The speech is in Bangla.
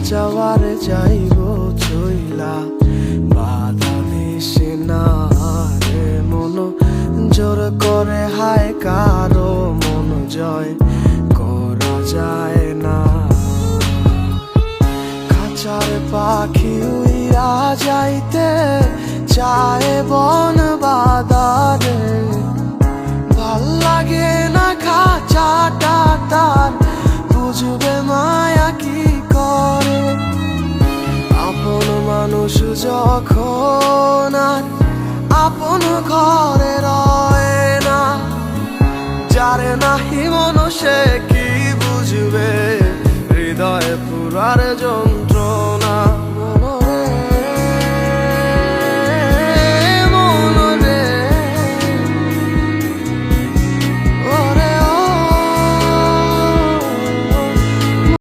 যাওয়ারে যাইব চইলা, বাধা দিস না রে মন জোর করে, হায় কারো মন জয় করা যায় না। খাঁচার পাখি উইরা যাইতে চায় বন বাদারে, ভাল লাগে না খাঁচাটা তার, বুঝবে মায়া কি করে। আপন মানুষ যখন আর আপন ঘরে রয় না, যারে নাহি মন সে কি বুঝবে, হৃদয়ে পুরার জন্য